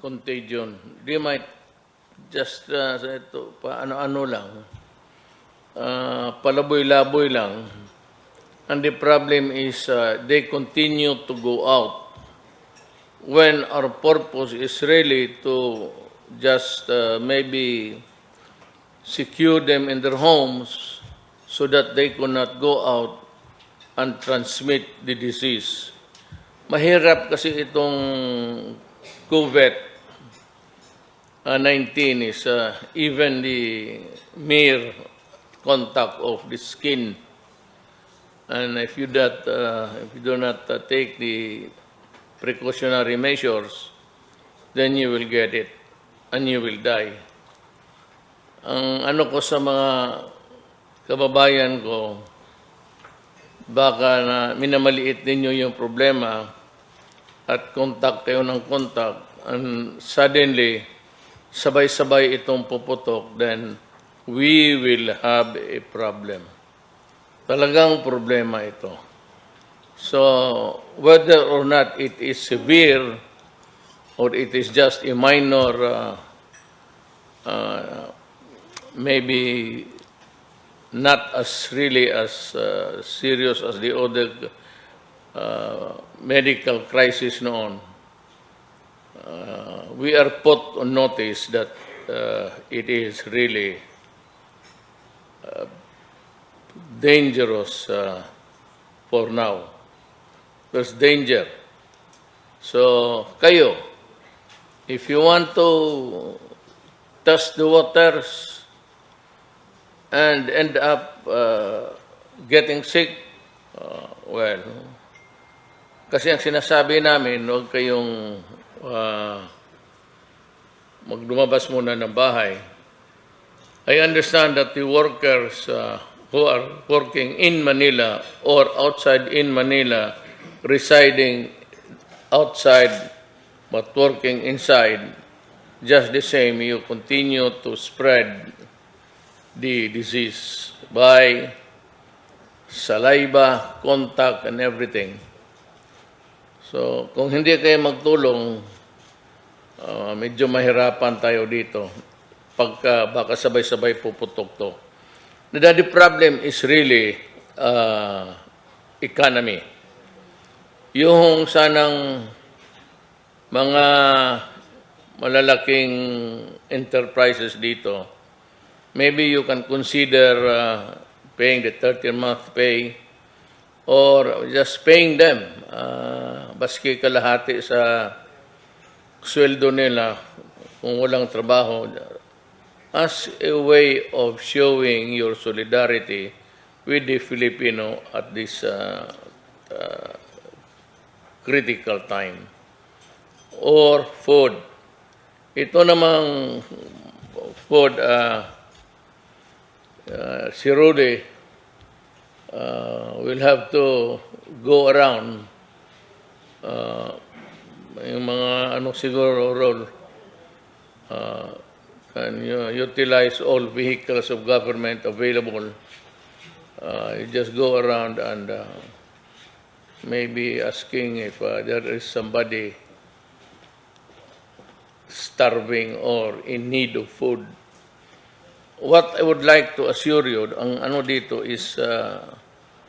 contagion. They might just ito, paano-ano lang, palaboy-laboy lang. And the problem is they continue to go out when our purpose is really to just maybe secure them in their homes so that they could not go out and transmit the disease. Mahirap kasi itong COVID-19 is even the mere contact of the skin. And if you do not take the precautionary measures, then you will get it and you will die. Ang ano ko sa mga kababayan ko, baka na minamaliit ninyo yung problema at contact kayo ng contact and suddenly sabay-sabay itong puputok, then we will have a problem. Talagang problema ito. So, whether or not it is severe or it is just a minor, maybe not as really as serious as the other medical crisis noon, we are put on notice that it is really dangerous for now. There's danger. So, kayo, if you want to test the waters and end up getting sick, well, kasi ang sinasabi namin, huwag kayong magdumabas muna ng bahay. I understand that the workers who are working in Manila or outside in Manila, residing outside but working inside, just the same, you continue to spread the disease by saliva, contact, and everything. So, kung hindi kayo magtulong, medyo mahirapan tayo dito. Pagka baka sabay-sabay puputok to. The problem is really economy. Yung sanang mga malalaking enterprises dito, maybe you can consider paying the 13th-month pay or just paying them baski kalahati sa sweldo nila kung walang trabaho, as a way of showing your solidarity with the Filipino at this critical time. Or food. Ito namang food, si Rudy will have to go around yung mga siguro role and utilize all vehicles of government available. You just go around and maybe asking if there is somebody starving or in need of food. What I would like to assure you, ang ano dito is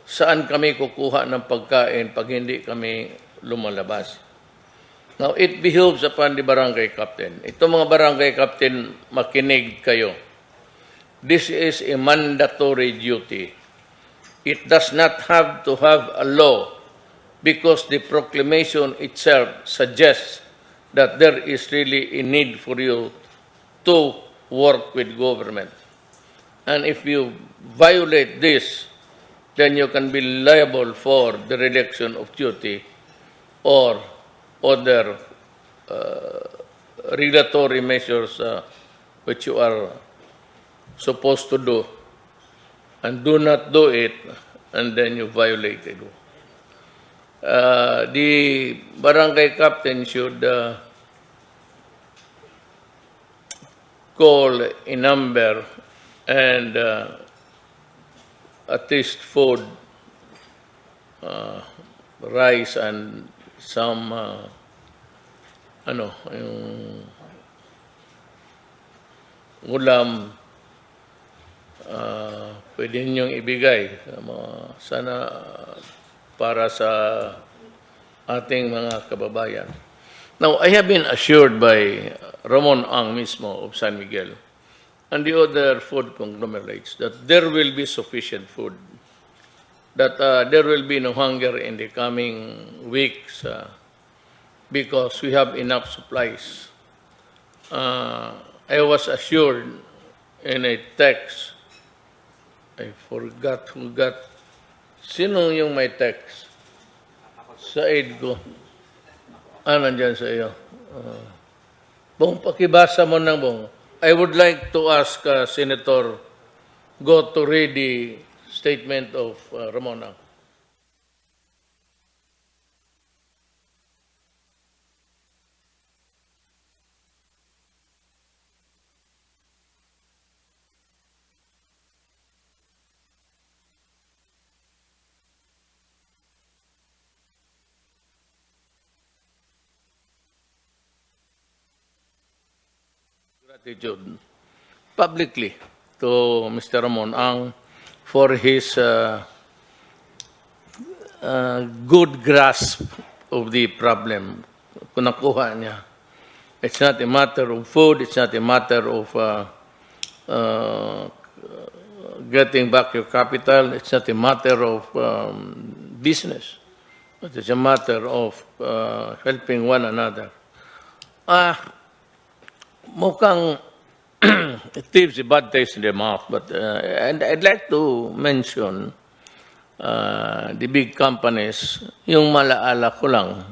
saan kami kukuha ng pagkain pag hindi kami lumalabas. Now, it behoves upon the barangay captain. Ito mga barangay captain, makinig kayo. This is a mandatory duty. It does not have to have a law because the proclamation itself suggests that there is really a need for you to work with government. And if you violate this, then you can be liable for the dereliction of duty or other regulatory measures which you are supposed to do, and do not do it, and then you violate it. The barangay captain should call a number and at least food, rice and some yung ulam, pwede ninyong ibigay sana para sa ating mga kababayan. Now, I have been assured by Ramon Ang mismo of San Miguel and the other food conglomerates that there will be sufficient food, that there will be no hunger in the coming weeks because we have enough supplies. I was assured in a text, I forgot who got, sino yung may text? Sa aid ko. Nandyan sa iyo. Bong, pakibasa mo ng Bong. I would like to ask Senator Go to read the statement of Ramona. Gratitude publicly to Mr. Ramon Ang for his good grasp of the problem. Kung nakuha niya. It's not a matter of food, it's not a matter of getting back your capital, it's not a matter of business, but it's a matter of helping one another. Mukhang it leaves a bad taste in the mouth, but and I'd like to mention the big companies. Yung malaala ko lang,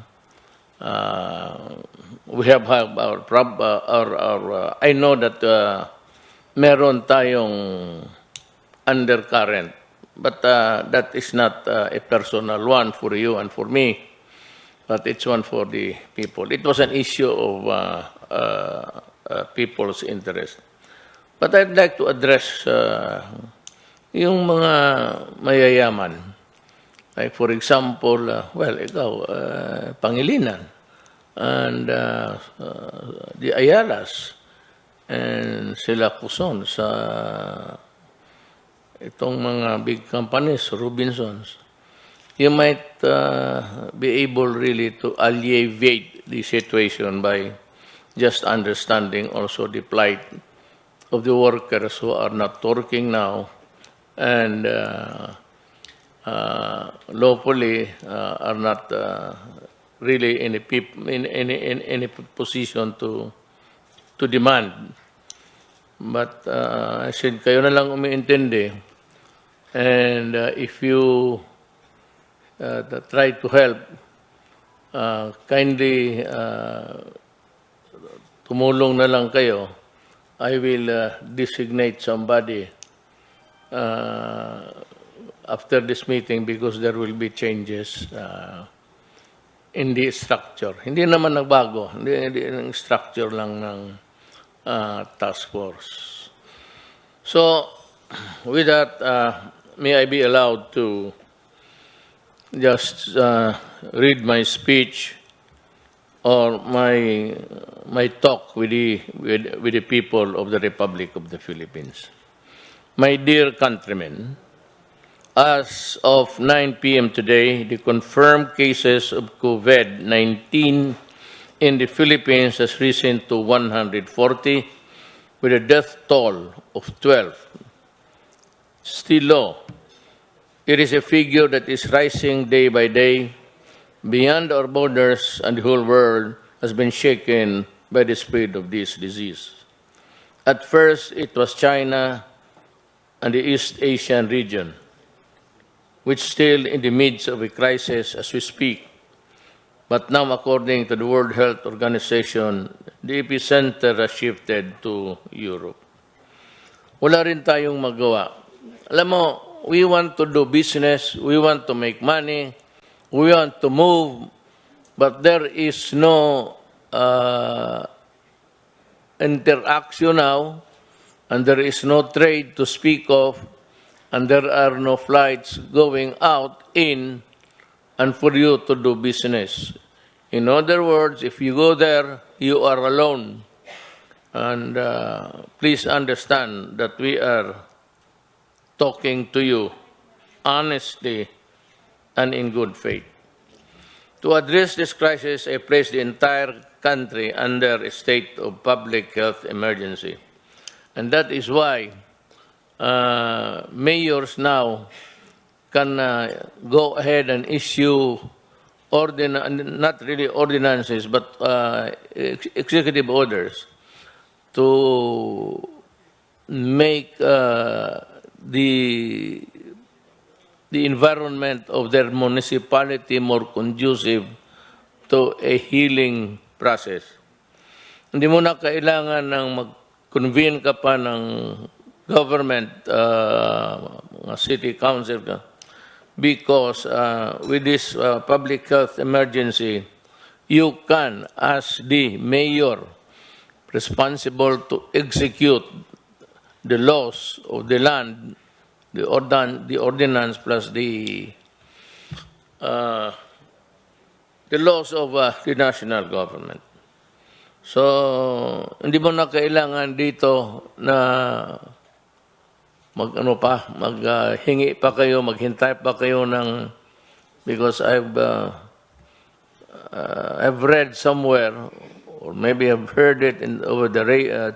we have our I know that meron tayong undercurrent, but that is not a personal one for you and for me, but it's one for the people. It was an issue of people's interest. But I'd like to address yung mga mayayaman. Like for example, ikaw, Pangilinan, and the Ayalas, and sila Quezon sa itong mga big companies, Robinsons. You might be able really to alleviate the situation by just understanding also the plight of the workers who are not working now and lawfully are not really in a position to demand. But I said, kayo na lang umiintindi, and if you try to help, kindly tumulong na lang kayo. I will designate somebody after this meeting because there will be changes in the structure. Hindi naman nagbago. Hindi ng structure lang ng task force. So, with that, may I be allowed to just read my speech or my talk with the people of the Republic of the Philippines. My dear countrymen, as of 9 p.m. today, the confirmed cases of COVID-19 in the Philippines has risen to 140 with a death toll of 12. Still low. It is a figure that is rising day by day beyond our borders, and the whole world has been shaken by the spread of this disease. At first, it was China and the East Asian region, which still in the midst of a crisis as we speak. But now, according to the World Health Organization, the epicenter has shifted to Europe. Wala rin tayong magawa. Alam mo, we want to do business, we want to make money, we want to move, but there is no interaction now, and there is no trade to speak of, and there are no flights going out, in, and for you to do business. In other words, if you go there, you are alone. And please understand that we are talking to you honestly and in good faith. To address this crisis, I placed the entire country under a state of public health emergency. And that is why mayors now can go ahead and issue not really ordinances, but executive orders to make the environment of their municipality more conducive to a healing process. Hindi mo na kailangan ng mag-convene ka pa ng government, city council ka, because with this public health emergency, you can, as the mayor responsible to execute the laws of the land, the ordinance plus the laws of the national government. So, hindi mo na kailangan dito na maghingi pa kayo, maghintay pa kayo ng, because I've read somewhere, or maybe I've heard it over the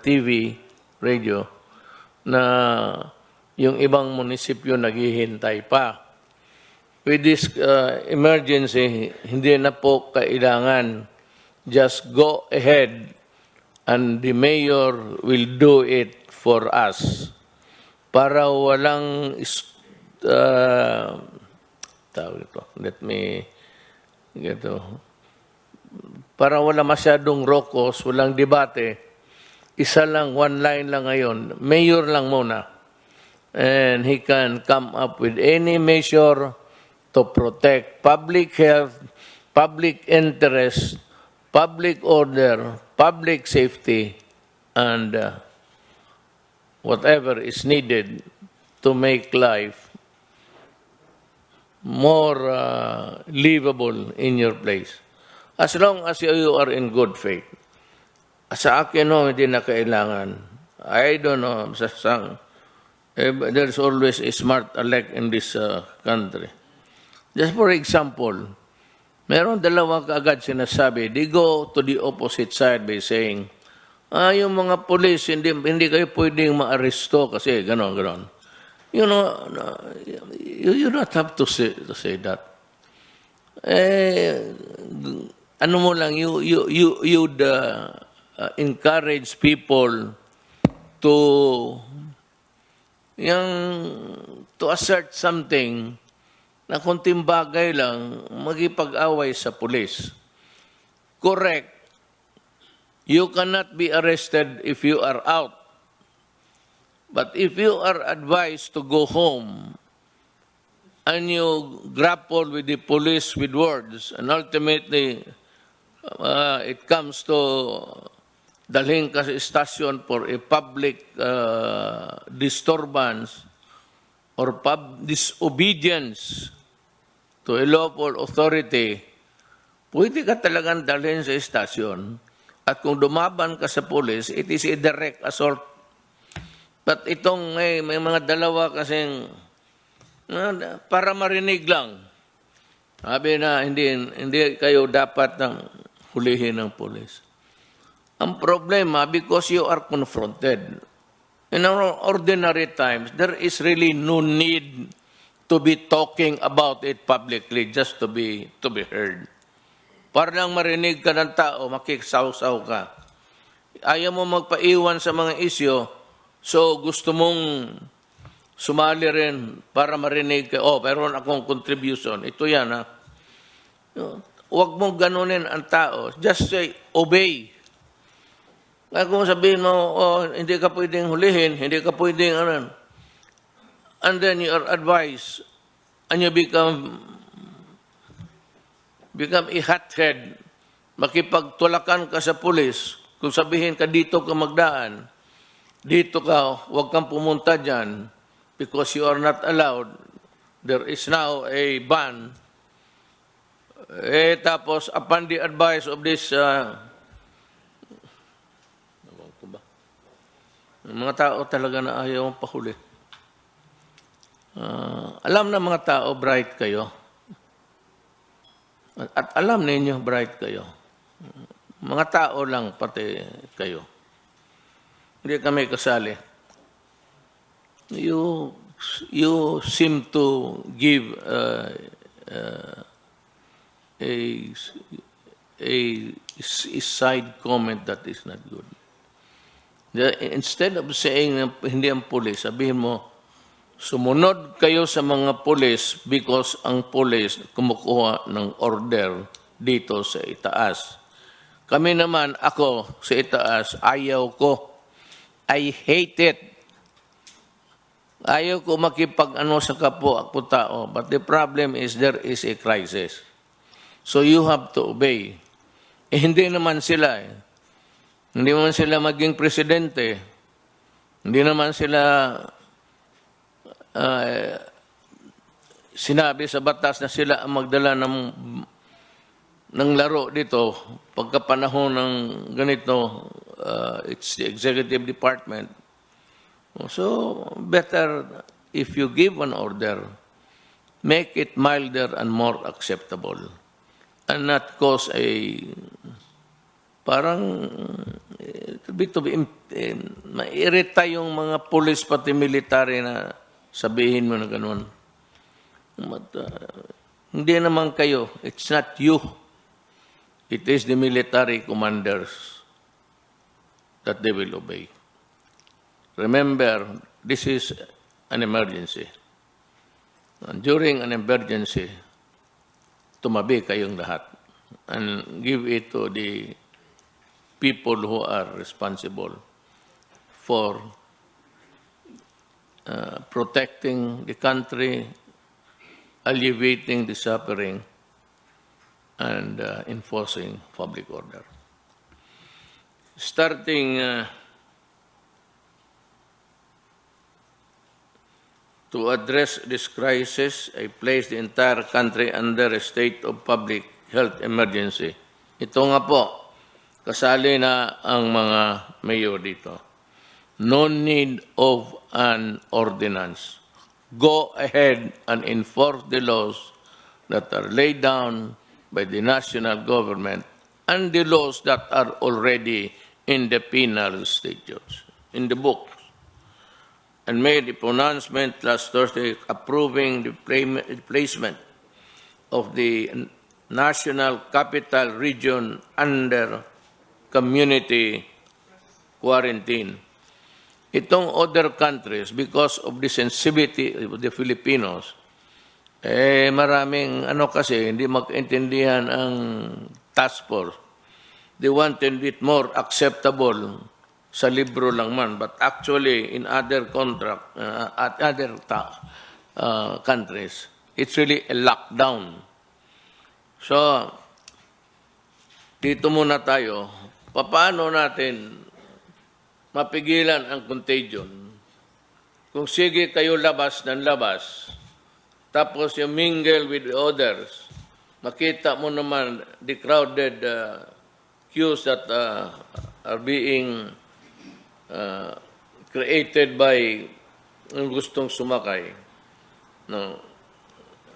TV, radio, na yung ibang munisipyo naghihintay pa. With this emergency, hindi na po kailangan. Just go ahead and the mayor will do it for us. Para walang let me get to. Para wala masyadong rokos, walang debate, isa lang, one line lang ngayon, mayor lang muna. And he can come up with any measure to protect public health, public interest, public order, public safety, and whatever is needed to make life more livable in your place. As long as you are in good faith. Sa akin, no, hindi na kailangan. I don't know, there's always a smart elect in this country. Just for example, meron dalawang kaagad sinasabi, they go to the opposite side by saying, yung mga police, hindi kayo pwedeng ma-aresto kasi ganon. You know, you don't have to say that. Ano mo lang, you'd encourage people to assert something na kunting bagay lang, magipag-away sa pulis. Correct. You cannot be arrested if you are out. But if you are advised to go home and you grapple with the police with words and ultimately it comes to dalhin ka sa station for a public disturbance or disobedience to a lawful authority, pwede ka talagang dalhin sa station. At kung dumaban ka sa police, it is a direct assault. But itong may mga dalawa kasing para marinig lang. Sabi na hindi kayo dapat nang hulihin ng police. Ang problema, because you are confronted. In our ordinary times, there is really no need to be talking about it publicly just to be heard. Para lang marinig ka ng tao, makiksaw-saw ka. Ayaw mo magpaiwan sa mga isyo, so gusto mong sumali rin para marinig ka, meron akong contribution. Ito yan, ha. Huwag mong ganunin ang tao. Just say, obey. Kung sabihin mo, hindi ka pwedeng hulihin, hindi ka pwedeng, and then you are advised, and you become a hothead, makipagtulakan ka sa pulis, kung sabihin ka dito ka magdaan, dito ka, huwag kang pumunta dyan, because you are not allowed, there is now a ban, Tapos, upon the advice of this, ewan ko ba? Mga tao talaga na ayaw pahuli. Alam na mga tao, bright kayo. At alam ninyo, bright kayo. Mga tao lang, pati kayo. Hindi kami kasali. You seem to give a side comment that is not good. Instead of saying na hindi ang pulis, sabihin mo, sumunod kayo sa mga pulis because ang pulis kumukuha ng order dito sa itaas. Kami naman, ako sa itaas, ayaw ko. I hate it. Ayaw ko makipag-ano sa kapwa ako tao. But the problem is there is a crisis. So you have to obey. Hindi naman sila. Hindi naman sila maging presidente. Hindi naman sila sinabi sa batas na sila ang magdala ng laro dito. Pagkapanahon ng ganito, it's the executive department. So, better if you give an order, make it milder and more acceptable and not cause a parang mairita yung mga police pati military na sabihin mo na ganun. Hindi naman kayo. It's not you. It is the military commanders that they will obey. Remember, this is an emergency. And during an emergency, tumabi kayong lahat and give it to the people who are responsible for protecting the country, alleviating the suffering, and enforcing public order. Starting to address this crisis, I placed the entire country under a state of public health emergency. Ito nga po, kasali na ang mga mayor dito. No need of an ordinance. Go ahead and enforce the laws that are laid down by the national government and the laws that are already in the penal statutes, in the book. And made a pronouncement last Thursday approving the placement of the National Capital Region under community quarantine. Itong other countries, because of the sensitivity of the Filipinos, maraming kasi hindi magkaintindihan ang task force. They wanted it more acceptable sa libro lang man, but actually in other countries, it's really a lockdown. So, dito muna tayo, paano natin mapigilan ang contagion? Kung sige kayo labas ng labas, tapos you mingle with the others, makita mo naman the crowded queues that are being created by ang gustong sumakay. No.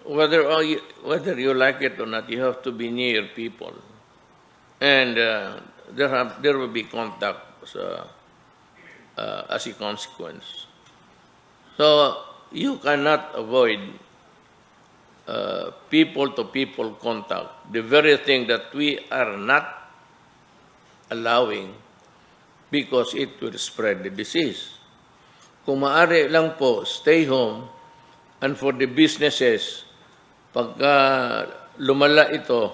Whether you like it or not, you have to be near people. And there will be contact as a consequence. So you cannot avoid people-to-people contact, the very thing that we are not allowing because it will spread the disease. Kung maaari lang po, stay home, and for the businesses, pagka lumala ito,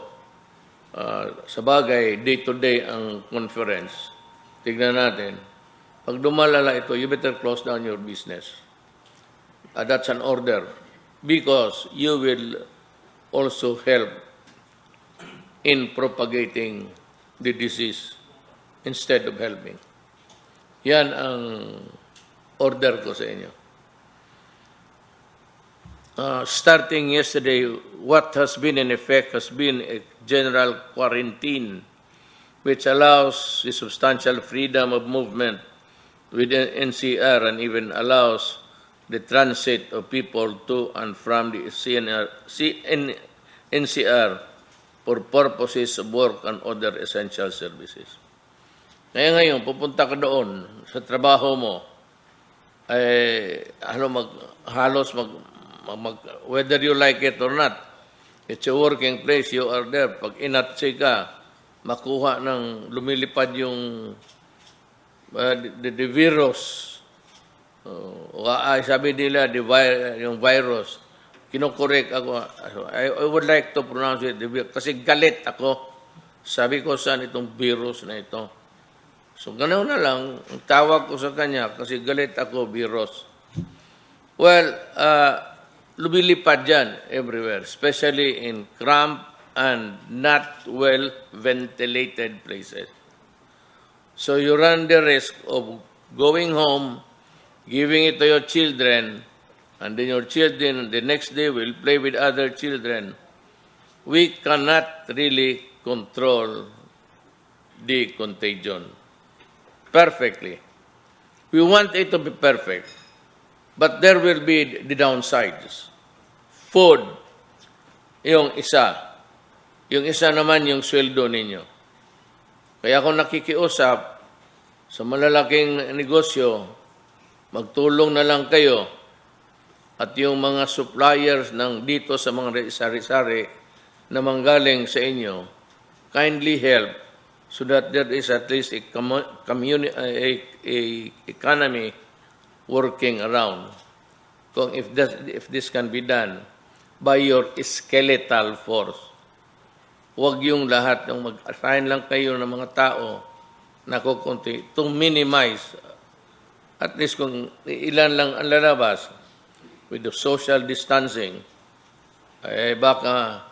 sa bagay, day-to-day ang conference, tignan natin, pag lumalala ito, you better close down your business. That's an order, because you will also help in propagating the disease instead of helping. Yan ang order ko sa inyo. starting yesterday, what has been in effect has been a general quarantine, which allows the substantial freedom of movement within NCR and even allows the transit of people to and from the NCR for purposes of work and other essential services. Kaya ngayon, pupunta ka doon sa trabaho mo, whether you like it or not, it's a working place, you are there. Pag inatsi ka, makuha ng lumilipad yung the virus. Sabi nila, yung virus, kinokorek ako. I would like to pronounce it, kasi galit ako. Sabi ko, saan itong virus na ito? So, ganoon na lang, ang tawag ko sa kanya, kasi galit ako, virus. Well, lumilipad dyan everywhere, especially in cramped and not well-ventilated places. So you run the risk of going home, giving it to your children, and then your children the next day will play with other children. We cannot really control the contagion perfectly. We want it to be perfect, but there will be the downsides. Food, yung isa. Yung isa naman yung sweldo ninyo. Kaya kung nakikiusap sa malalaking negosyo, magtulong na lang kayo at yung mga suppliers ng dito sa mga sari-sari na manggaling sa inyo, kindly help so that there is at least a economy working around. Kung if this can be done by your skeletal force. Huwag yung lahat ng mag-assign lang kayo ng mga tao na kukunti to minimize at least kung ilan lang ang lalabas with the social distancing baka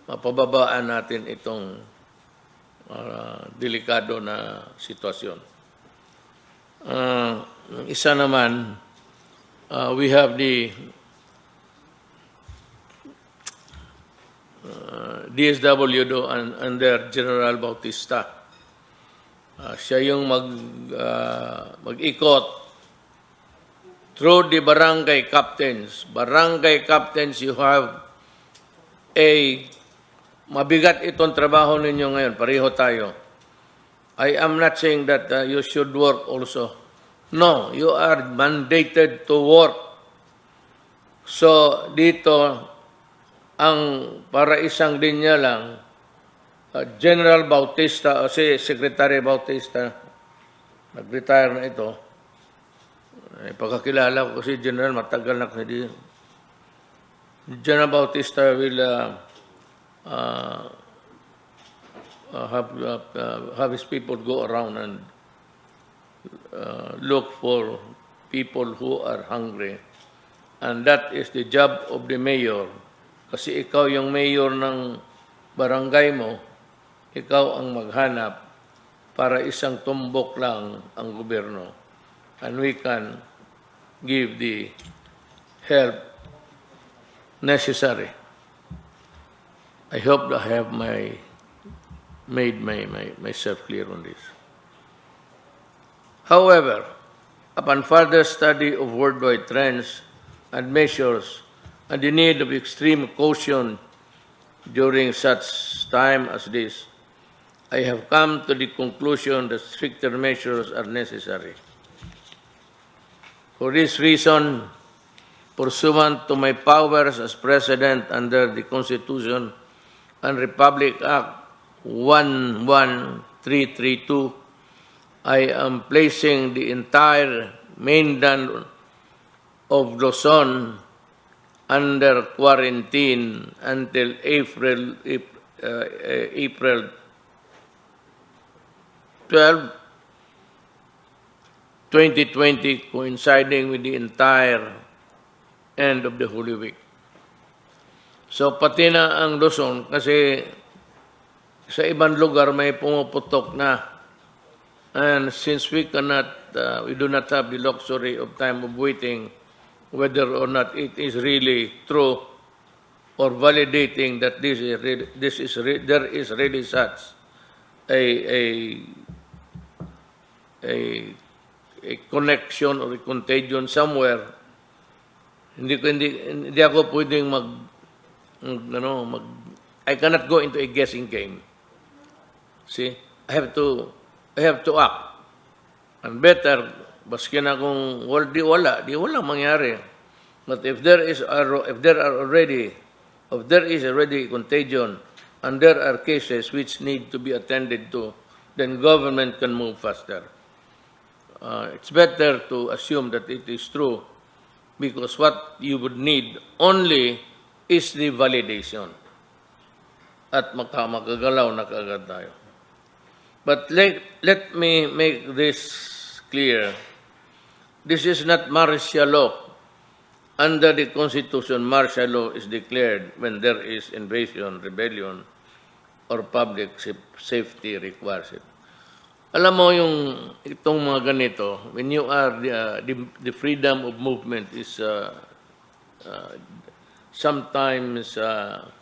mapababaan natin itong delikado na sitwasyon. Isa naman, we have the DSWD under General Bautista. Siya yung mag-ikot through the barangay captains. Barangay captains, you have mabigat itong trabaho ninyo ngayon. Pareho tayo. I am not saying that you should work also. No, you are mandated to work. So, dito, ang para isang linya lang, General Bautista, o si Secretary Bautista, nag-retire na ito. Pagkakilala ko si General, matagal na kasi. General Bautista will have his people go around and look for people who are hungry. And that is the job of the mayor. Kasi ikaw yung mayor ng barangay mo, ikaw ang maghanap para isang tumbok lang ang gobyerno. And we can give the help necessary. I hope I have made myself clear on this. However, upon further study of worldwide trends and measures and the need of extreme caution during such time as this, I have come to the conclusion that stricter measures are necessary. For this reason, pursuant to my powers as President under the Constitution and Republic Act 11332, I am placing the entire mainland of Luzon under quarantine until April 12, 2020, coinciding with the entire end of the Holy Week. So pati na ang Luzon, kasi sa ibang lugar may pumuputok na. And since we do not have the luxury of time of waiting, whether or not it is really true or validating that there is really such a a a, a connection or a contagion somewhere. Hindi ako pwedeng I cannot go into a guessing game. See, I have to act. And better, baski na kung di wala mangyari. But if there is already contagion and there are cases which need to be attended to, then government can move faster. It's better to assume that it is true because what you would need only is the validation. At makagalaw na kaagad tayo. But let me make this clear. This is not martial law. Under the Constitution, martial law is declared when there is invasion, rebellion, or public safety requires it. Alam mo itong mga ganito, when you are the freedom of movement is sometimes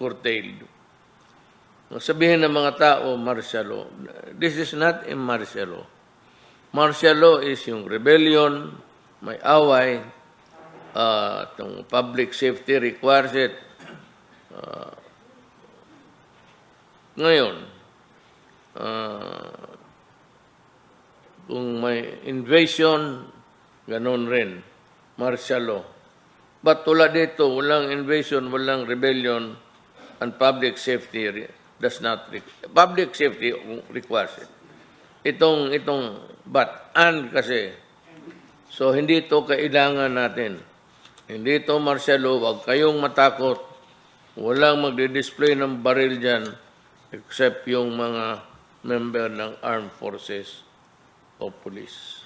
curtailed. Sabihin ng mga tao, martial law. This is not a martial law. Martial law is yung rebellion, may away, itong public safety requires it. Ngayon, kung may invasion, ganun rin, martial law. But tulad dito, walang invasion, walang rebellion, and public safety public safety requires it. Itong kasi. So hindi ito kailangan natin. Hindi ito martial law, wag kayong matakot. Walang magdi-display ng baril dyan except yung mga member ng armed forces o police.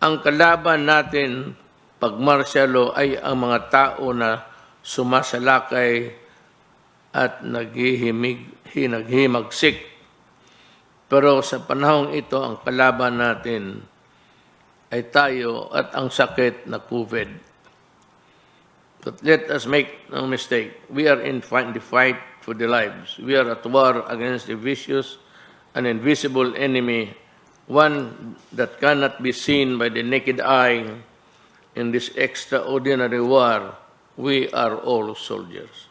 Ang kalaban natin pag martial law ay ang mga tao na sumasalakay at naghihimagsik. Pero sa panahong ito, ang kalaban natin ay tayo at ang sakit na COVID. But let us make no mistake. We are in the fight for the lives. We are at war against a vicious and invisible enemy, one that cannot be seen by the naked eye. In this extraordinary war, we are all soldiers.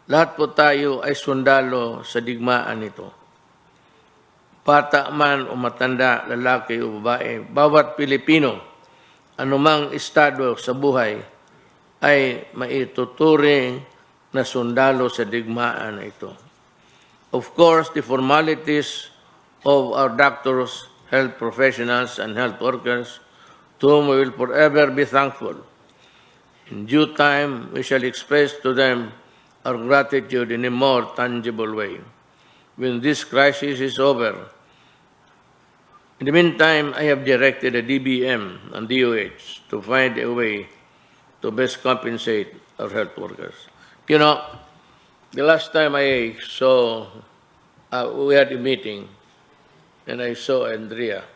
Lahat po tayo ay sundalo sa digmaan nito. Bata man o matanda, lalaki o babae, bawat Pilipino, anumang estado sa buhay, ay maituturing na sundalo sa digmaan na ito. Of course, the formalities of our doctors, health professionals, and health workers, to whom we will forever be thankful. In due time, we shall express to them our gratitude in a more tangible way. When this crisis is over, in the meantime, I have directed the DBM and DOH to find a way to best compensate our health workers. You know, the last time I saw, we had a meeting, and I saw Andrea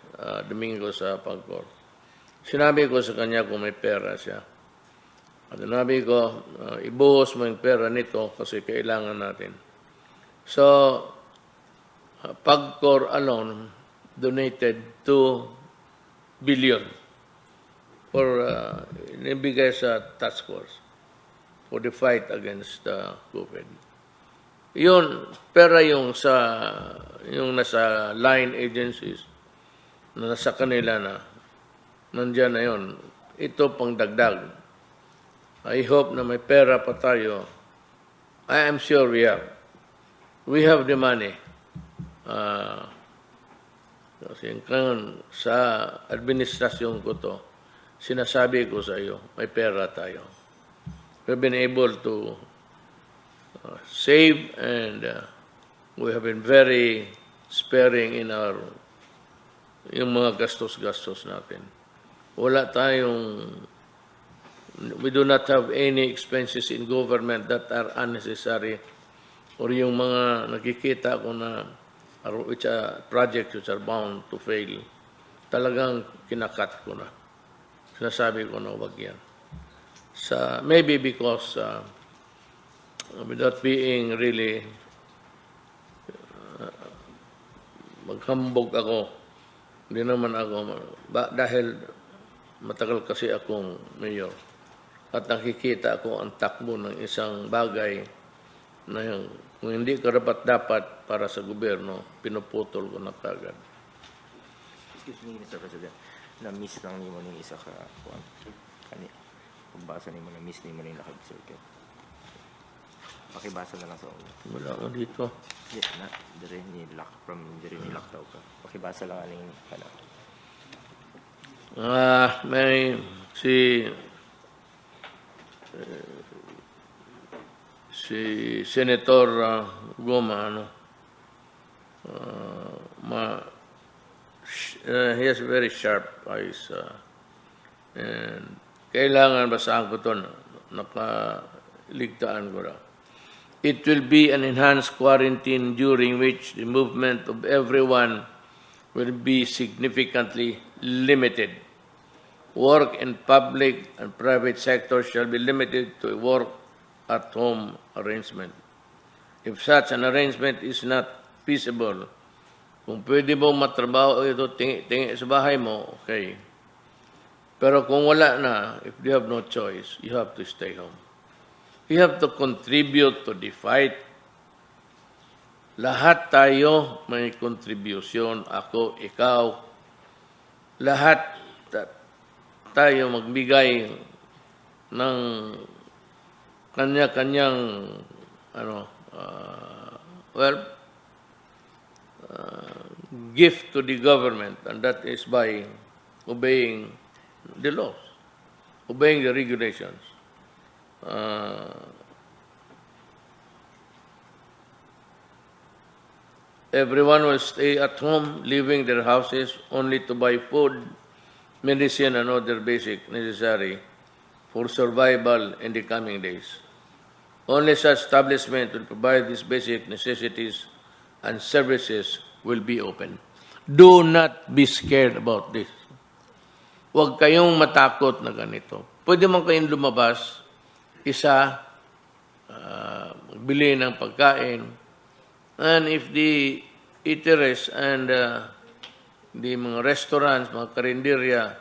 Domingo sa Pagcor. Sinabi ko sa kanya kung may pera siya. At sinabi ko, ibuhos mo yung pera nito kasi kailangan natin. So, Pagcor alone donated 2 billion for nibigay sa task force for the fight against COVID. Yun, pera yung nasa line agencies na nasa kanila na nandiyan na yun. Ito pang dagdag. I hope na may pera pa tayo. I am sure we have. We have the money. Kasi sa administrasyon ko to, sinasabi ko sa iyo, may pera tayo. We've been able to save and we have been very sparing in yung mga gastos-gastos natin. We do not have any expenses in government that are unnecessary or yung mga nakikita ko na projects which are bound to fail. Talagang kinakat ko na. Sinasabi ko na wag yan. maybe because without being really maghambog ako, hindi naman ako, dahil matagal kasi akong mayor at nakikita ako ang takbo ng isang bagay na kung hindi karapat-dapat para sa gobyerno, pinuputol ko na kagad. Excuse me, Mr. President. Na-miss lang ni mo ng isa ka kuwan. Pagbasa ni mo, na-miss ni mo ng naka-circuit. Pakibasa na lang sa ulo. Wala ako dito. Yes, na. Dari ni lockdown ka. Pakibasa lang aning ano. May si Senator Goma, he has very sharp eyes, and kailangan basahan ko ito, nakaligtaan ko na. It will be an enhanced quarantine during which the movement of everyone will be significantly limited. Work in public and private sectors shall be limited to a work-at-home arrangement. If such an arrangement is not feasible, kung pwede mo matrabaho ito, tingi sa bahay mo, okay. Pero kung wala na, if you have no choice, you have to stay home. You have to contribute to the fight. Lahat tayo may contribution. Ako, ikaw. Lahat tayo magbigay ng kanya-kanyang gift to the government, and that is by obeying the laws, obeying the regulations. Everyone will stay at home, leaving their houses only to buy food, medicine, and other basic necessary for survival in the coming days. Only such establishment will provide these basic necessities and services will be open. Do not be scared about this. Huwag kayong matakot na ganito. Pwede man kayong lumabas, magbili ng pagkain, and if the eateries and the mga restaurants, mga karinderya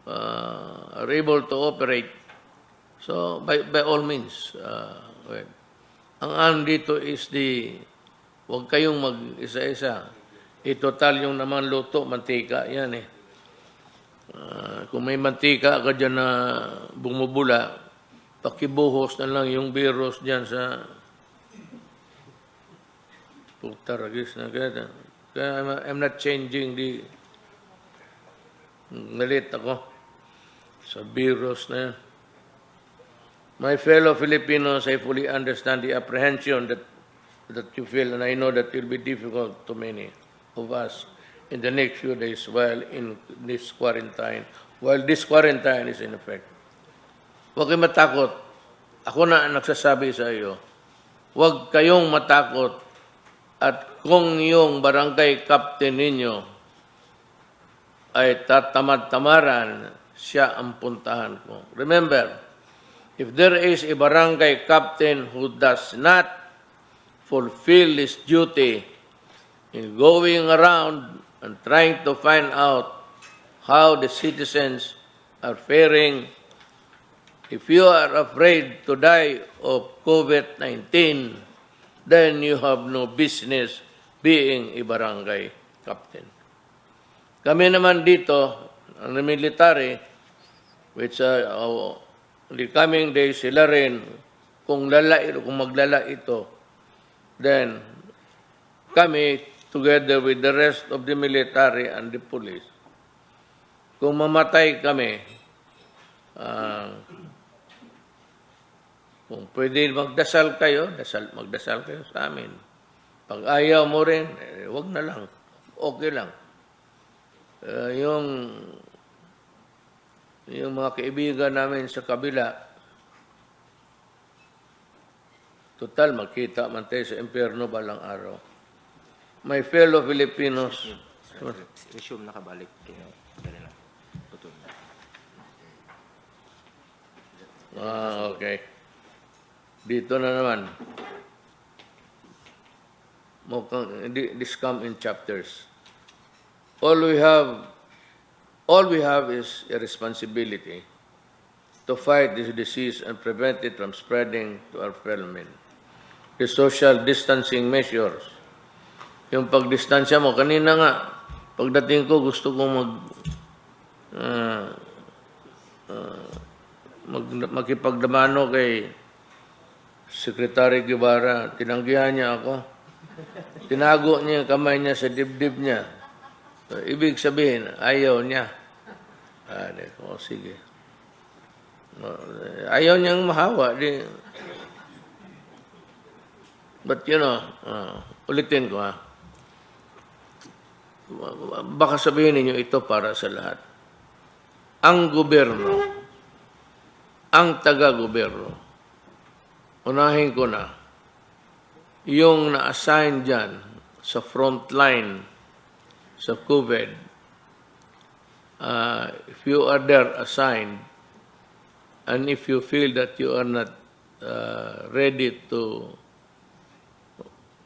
are able to operate, so by all means, ang andito is huwag kayong mag-isa-isa. Total yung naman luto, mantika, yan eh. Kung may mantika ka dyan na bumubula, pakibuhos na lang yung virus dyan sa putaragis na kaya. Kaya I'm not changing galit ako sa virus na yan. My fellow Filipinos, I fully understand the apprehension that you feel, and I know that it will be difficult to many of us in the next few days while this quarantine is in effect. Huwag kayong matakot. Ako na nagsasabi sa iyo, huwag kayong matakot. At kung yung barangay captain ninyo ay tatamad-tamaran, siya ang puntahan ko. Remember, if there is a barangay captain who does not fulfill his duty in going around and trying to find out how the citizens are faring, if you are afraid to die of COVID-19, then you have no business being a barangay captain. Kami naman dito, ang military, which the coming days, sila rin, kung maglala ito, then kami, together with the rest of the military and the police, kung mamatay kami, kung pwede magdasal kayo, magdasal kayo sa amin. Pag ayaw mo rin, wag na lang. Okay lang. Yung mga kaibigan namin sa kabila, total, magkita man tayo sa impyerno balang araw. My fellow Filipinos, resume nakabalik kayo. Dali lang. Tutul. Okay. Dito na naman. This come in chapters. All we have is a responsibility to fight this disease and prevent it from spreading to our fellow men. The social distancing measures. Yung pagdistansya mo, kanina nga, pagdating ko, gusto kong makipagdamano kay Secretary Guevara. Tinanggihan niya ako. Tinago niya yung kamay niya sa dibdib niya. So, ibig sabihin, ayaw niya. Sige. Ayaw niyang mahawa. But ulitin ko baka sabihin ninyo ito para sa lahat. Ang gobyerno, ang taga-gobyerno, unahin ko na, yung na-assign dyan sa front line sa COVID, if you are there assigned, and if you feel that you are not ready to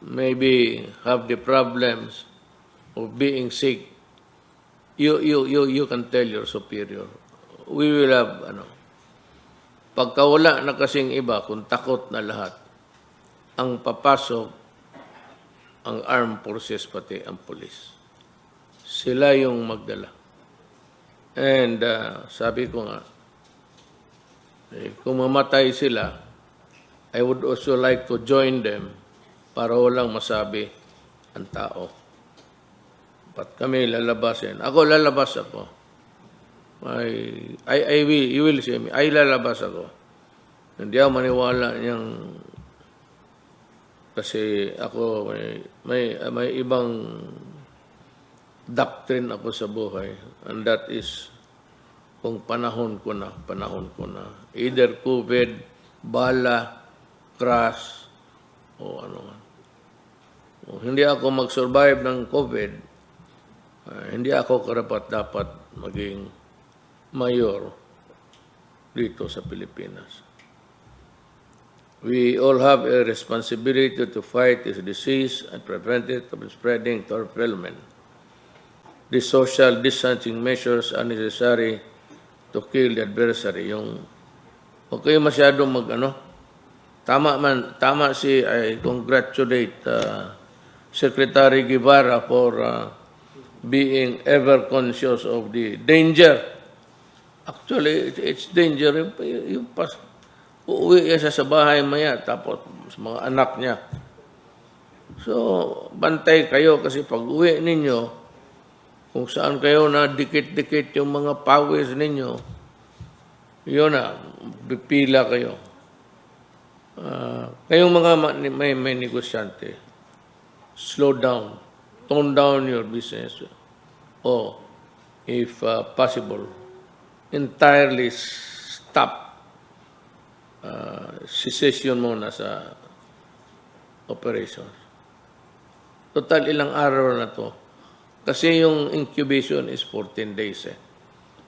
maybe have the problems of being sick, you can tell your superior. We will have, pagka wala na kasing iba, kung takot na lahat, ang papasok, ang armed forces pati ang police. Sila yung magdala. And sabi ko nga, kung mamatay sila, I would also like to join them para walang masabi ang tao. Ba't kami lalabasin? Ako, lalabas ako. You will see me. Ay, lalabas ako. Hindi ako maniwala niyang kasi ako may ibang doctrine ako sa buhay. And that is kung panahon ko na. Either COVID, bala, crash, o ano man. Hindi ako mag-survive ng COVID, hindi ako karapat-dapat maging mayor dito sa Pilipinas. We all have a responsibility to fight this disease and prevent it from spreading to our fellow men. These social distancing measures are necessary to kill the adversary. Huwag kayo masyadong tama I congratulate Secretary Guevara for being ever conscious of the danger. Actually, it's danger. Uuwi siya sa bahay maya, tapos sa mga anak niya. So, bantay kayo kasi pag uwi ninyo, kung saan kayo na dikit-dikit yung mga pawis ninyo, yun na, pipila kayo. Kayong mga may negosyante, slow down, tone down your business, or if possible, entirely stop cessation muna sa operation. Total ilang araw na to. Kasi yung incubation is 14 days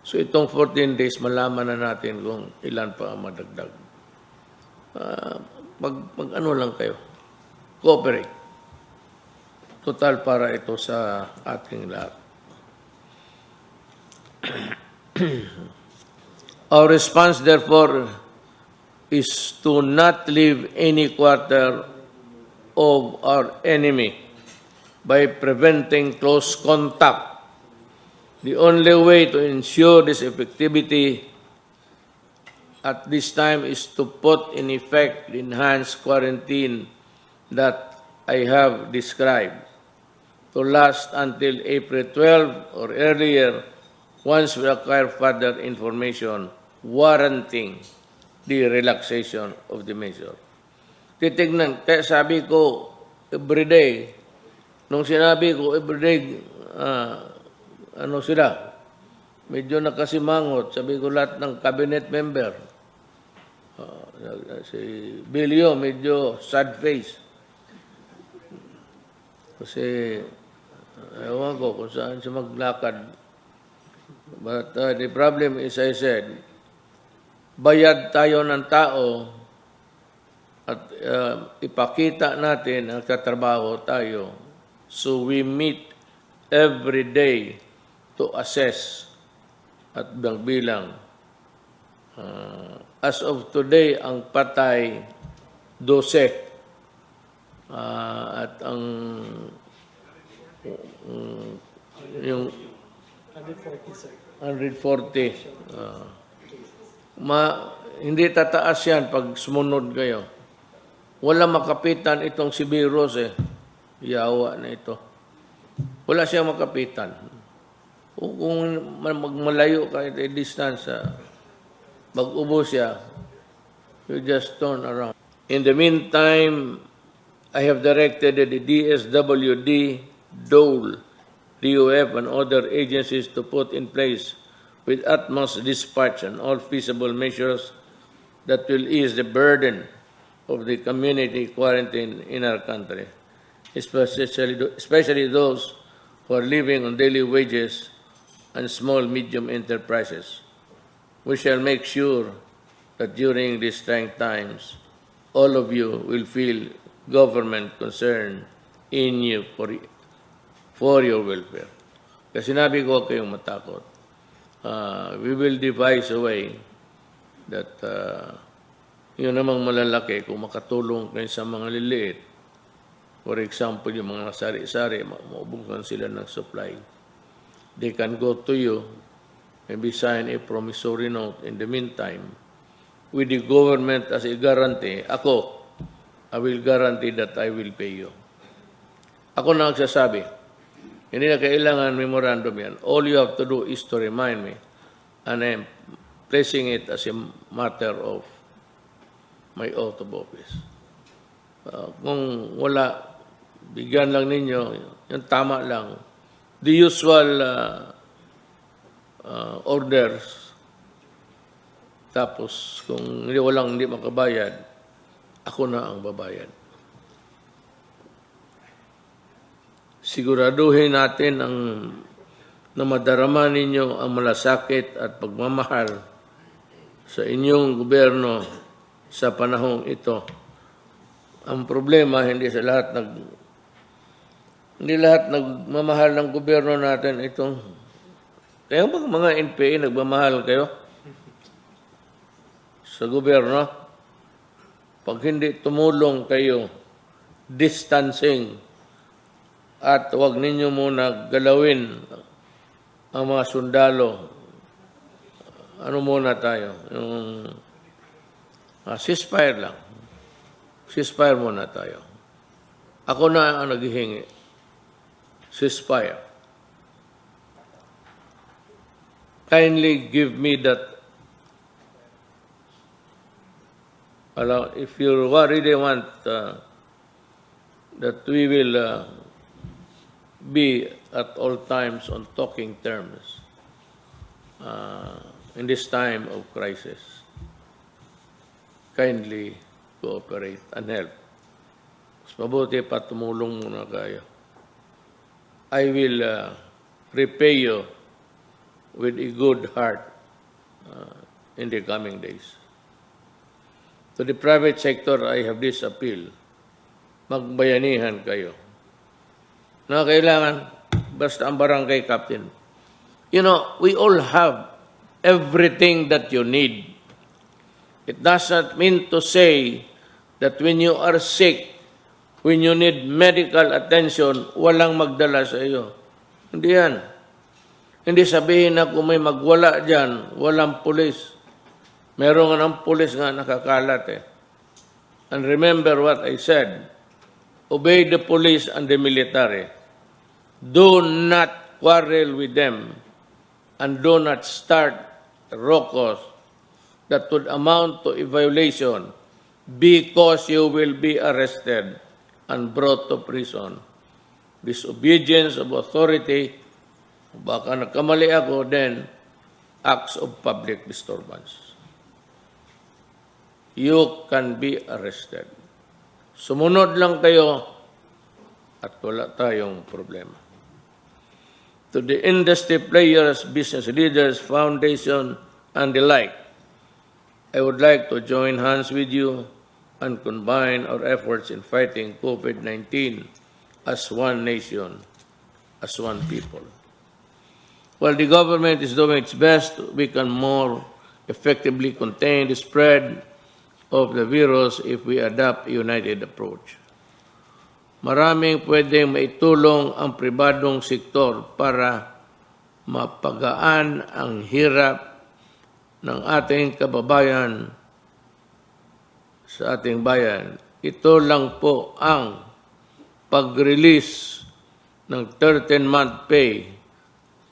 So itong 14 days, malaman na natin kung ilan pa ang madagdag. Mag ano lang kayo. Cooperate. Total para ito sa ating lahat. Our response, therefore, is to not leave any quarter of our enemy by preventing close contact. The only way to ensure this effectivity at this time is to put in effect the enhanced quarantine that I have described, to last until April 12 or earlier once we acquire further information warranting the relaxation of the measure. Titignan, kaya sabi ko everyday, nung sinabi ko everyday, sila, medyo nakasimangot, sabi ko lahat ng cabinet member, si Bilio, medyo sad face. Kasi, ewan ko kung saan siya maglakad. But the problem is, I said, bayad tayo ng tao at ipakita natin ang katrabaho tayo. So we meet every day to assess at bilang. As of today, ang patay 12 at ang yung 140. Hindi tataas yan pag sumunod kayo. Wala makapitan itong si virus Yawa na ito. Wala siyang makapitan. Kung magmalayo ka at distance, mag-ubo siya, you just turn around. In the meantime, I have directed the DSWD, DOLE, DOF, and other agencies to put in place with utmost dispatch and all feasible measures that will ease the burden of the community quarantine in our country, especially those who are living on daily wages and small, medium enterprises. We shall make sure that during these trying times, all of you will feel government concern in you for your welfare. Kasi sinabi ko, huwag kayong matakot. We will devise a way that yun namang malalaki kung makatulong kayo sa mga liliit. For example, yung mga sari-sari, maubukan sila ng supply. They can go to you, maybe sign a promissory note in the meantime. With the government as a guarantee, I will guarantee that I will pay you. Ako na nagsasabi, hindi na kailangan memorandum yan. All you have to do is to remind me, and I'm placing it as a matter of my oath of office. Kung wala, bigyan lang ninyo, yung tama lang. The usual orders. Tapos, kung hindi makabayad, ako na ang babayad. Siguraduhin natin na madarama ninyo ang malasakit at pagmamahal sa inyong gobyerno sa panahong ito. Ang problema, hindi lahat nagmamahal ng gobyerno natin itong. Kaya mga NPA nagmamahal kayo sa gobyerno? Pag hindi tumulong kayo, distancing, at huwag ninyo muna galawin ang mga sundalo. Ano muna tayo? Yung ceasefire lang. Ceasefire muna tayo. Ako na ang naghihingi. Ceasefire. Kindly give me that. If you really want that we will be at all times on talking terms in this time of crisis, kindly cooperate and help. Mas mabuti pa tumulong muna kayo. I will repay you with a good heart in the coming days. To the private sector, I have this appeal. Magbayanihan kayo. Na kailangan, basta ang barangay captain. You know, we all have everything that you need. It does not mean to say that when you are sick, when you need medical attention, walang magdala sa iyo. Hindi yan. Hindi sabihin na kung may magwala dyan, walang pulis. Meron nga ng pulis nga nakakalat And remember what I said. Obey the police and the military. Do not quarrel with them and do not start ruckus that would amount to a violation because you will be arrested and brought to prison. Disobedience of authority, baka nagkamali ako, then acts of public disturbance. You can be arrested. Sumunod lang kayo at wala tayong problema. To the industry players, business leaders, foundation, and the like, I would like to join hands with you and combine our efforts in fighting COVID-19 as one nation, as one people. While the government is doing its best, we can more effectively contain the spread of the virus if we adopt a united approach. Maraming pwedeng maitulong ang pribadong sektor para mapagaan ang hirap ng ating kababayan sa ating bayan. Ito lang po ang pag-release ng 13-month pay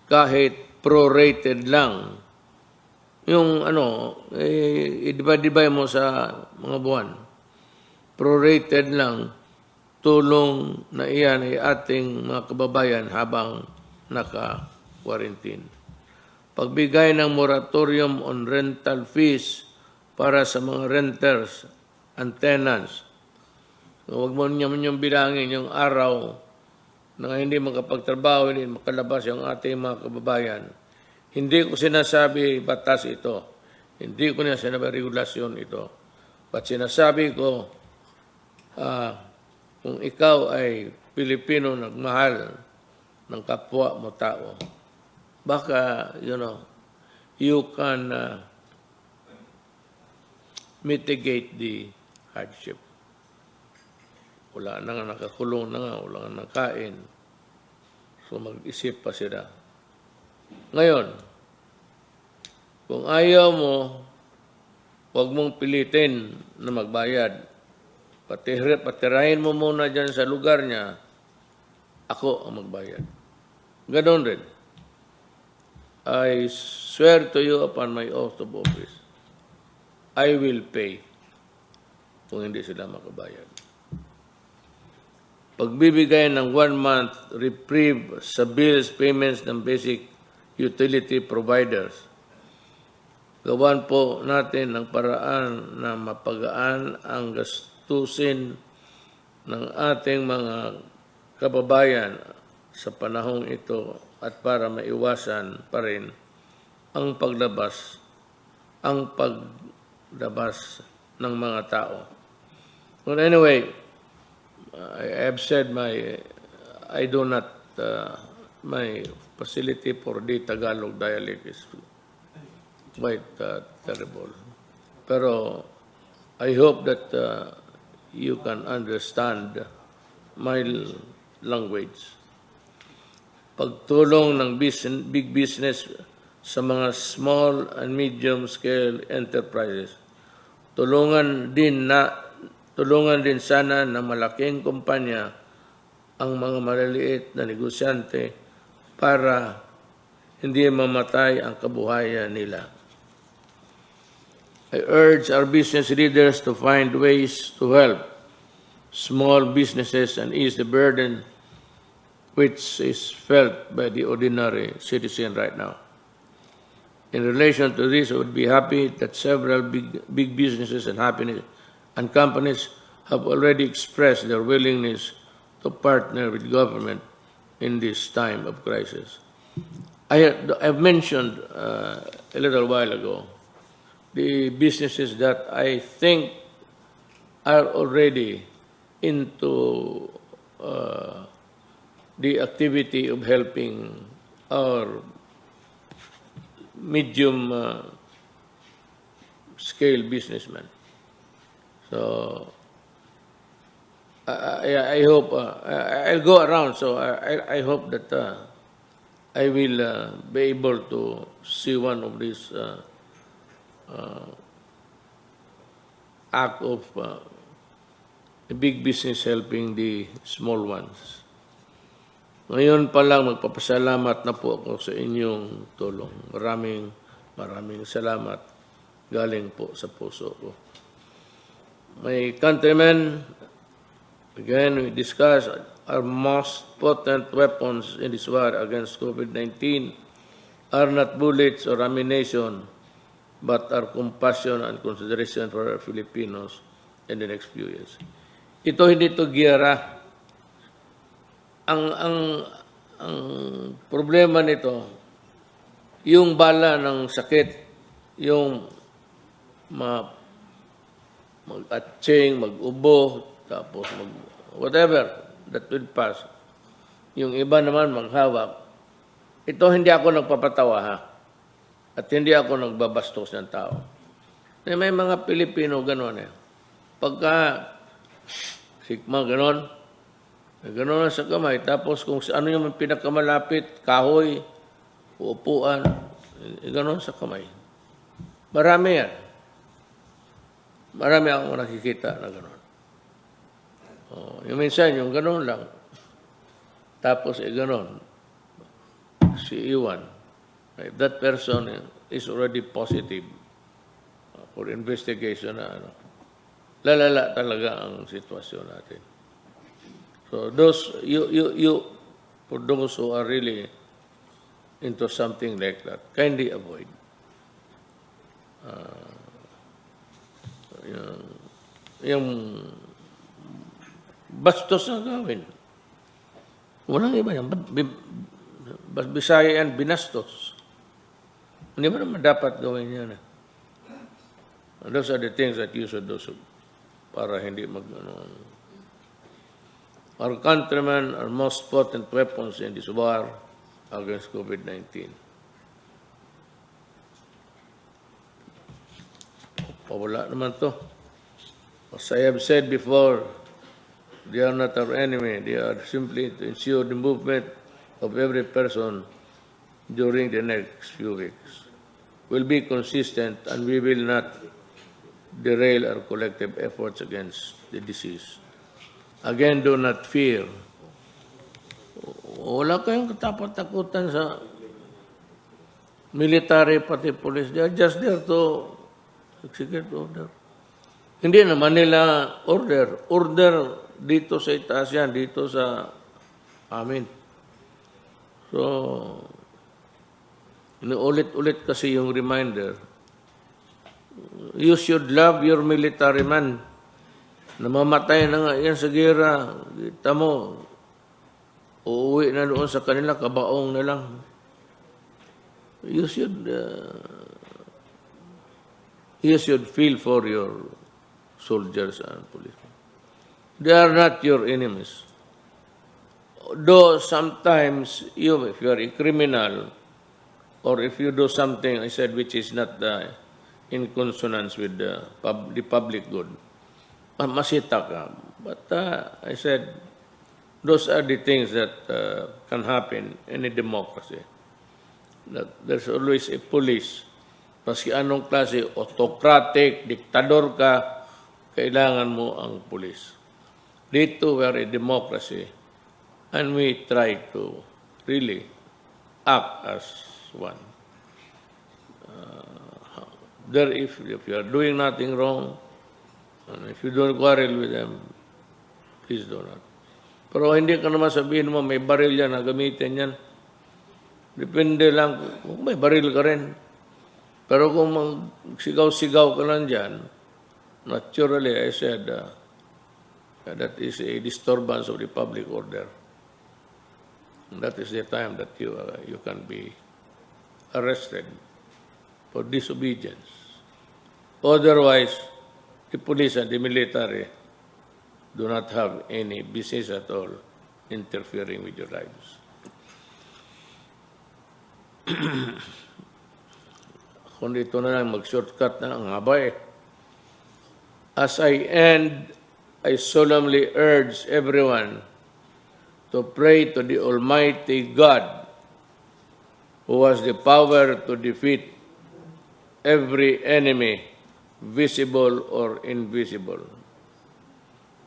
kahit prorated lang. Yung i-divide mo sa mga buwan. Prorated lang, tulong na iyan ay ating mga kababayan habang naka-quarantine. Pagbigay ng moratorium on rental fees para sa mga renters and tenants. So, huwag mo niyong bilangin yung araw na hindi makapagtrabaho, hindi makalabas yung ating mga kababayan. Hindi ko sinasabi batas ito. Hindi ko sinasabi regulasyon ito. But sinasabi ko, kung ikaw ay Pilipino nagmahal ng kapwa mo tao, baka, you can mitigate the hardship. Wala na nga, nakakulong na nga, wala nga nakain. So mag-isip pa sila. Ngayon, kung ayaw mo, huwag mong pilitin na magbayad. Patirahin mo muna dyan sa lugar niya, ako ang magbayad. Ganon rin. I swear to you upon my oath of office, I will pay kung hindi sila makabayad. Pagbibigay ng 1 month reprieve sa bills payments ng basic utility providers. Gawan po natin ng paraan na mapagaan ang gastusin ng ating mga kababayan sa panahong ito at para maiwasan pa rin ang paglabas ng mga tao. But anyway, I have said I do not, my facility for the Tagalog dialect is quite terrible. Pero I hope that you can understand my language. Pagtulong ng big business sa mga small and medium scale enterprises. Tulungan din sana ng malaking kumpanya ang mga maliliit na negosyante para hindi mamatay ang kabuhayan nila. I urge our business leaders to find ways to help small businesses and ease the burden which is felt by the ordinary citizen right now. In relation to this, I would be happy that several big businesses and companies have already expressed their willingness to partner with government in this time of crisis. I've mentioned a little while ago the businesses that I think are already into the activity of helping our medium scale businessmen. So I hope I'll go around. So I hope that I will be able to see one of these act of a big business helping the small ones. Ngayon pa lang magpapasalamat na po ako sa inyong tulong. Maraming salamat galing po sa puso ko. My countrymen, again, we discuss our most potent weapons in this war against COVID-19 are not bullets or ammunition, but our compassion and consideration for our Filipinos in the next few years. Ito hindi ito giyera. Ang problema nito, yung bala ng sakit, yung mag-atching, mag-ubo, tapos whatever that will pass. Yung iba naman maghawak. Ito hindi ako nagpapatawa ha. At hindi ako nagbabastos ng tao. May mga Pilipino gano'n eh. Pagka sikma gano'n, gano'n sa kamay. Tapos kung ano yung pinakamalapit, kahoy, upuan, gano'n sa kamay. Marami yan. Marami akong nakikita na gano'n. Yung minsan, yung gano'n lang. Tapos gano'n. Si Iwan. If that person is already positive for investigation na lalala talaga ang sitwasyon natin. So for those who are really into something like that, kindly avoid. Yung bastos na gawin. Walang iba yan. Bisaya yan, binastos. Hindi mo naman dapat gawin yan. Those are the things that you should do para hindi Our countrymen are most potent weapons in this war against COVID-19. Wala naman to. As I have said before, they are not our enemy. They are simply to ensure the movement of every person during the next few weeks will be consistent, and we will not derail our collective efforts against the disease. Again, do not fear. Wala kayong katapat-takutan sa military pati police. They are just there to execute order. Hindi naman nila order dito sa itaas yan, dito sa amin. So, inuulit-ulit kasi yung reminder, you should love your military man. Namamatay na nga yan sa gera. Kita mo, uuwi na doon sa kanila, kabaong na lang. You should feel for your soldiers and policemen. They are not your enemies. Though sometimes if you are a criminal, or if you do something, I said, which is not in consonance with the public good, masita ka. But I said, those are the things that can happen in a democracy. That there's always a police. Maski anong klase, autocratic, diktador ka, kailangan mo ang police. Dito, we are a democracy, and we try to really act as one. If you are doing nothing wrong, and if you don't quarrel with them, please do not. Pero hindi ka naman sabihin mo, may baril yan, gamitin yan. Depende lang, kung may baril ka rin. Pero kung magsigaw-sigaw ka lang dyan, naturally, I said, that is a disturbance of the public order. And that is the time that you can be arrested for disobedience. Otherwise, the police and the military do not have any business at all interfering with your lives. Kung dito na lang, mag-shortcut na lang, haba eh. As I end, I solemnly urge everyone to pray to the Almighty God, who has the power to defeat every enemy, visible or invisible.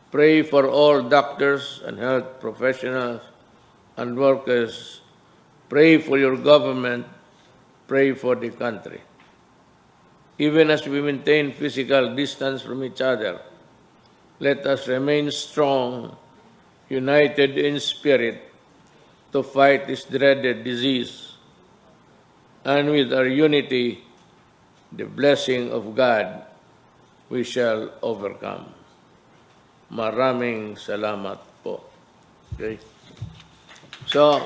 Pray for all doctors and health professionals and workers. Pray for your government. Pray for the country. Even as we maintain physical distance from each other, let us remain strong, united in spirit, to fight this dreaded disease. And with our unity, the blessing of God, we shall overcome. Maraming salamat po. Okay? So,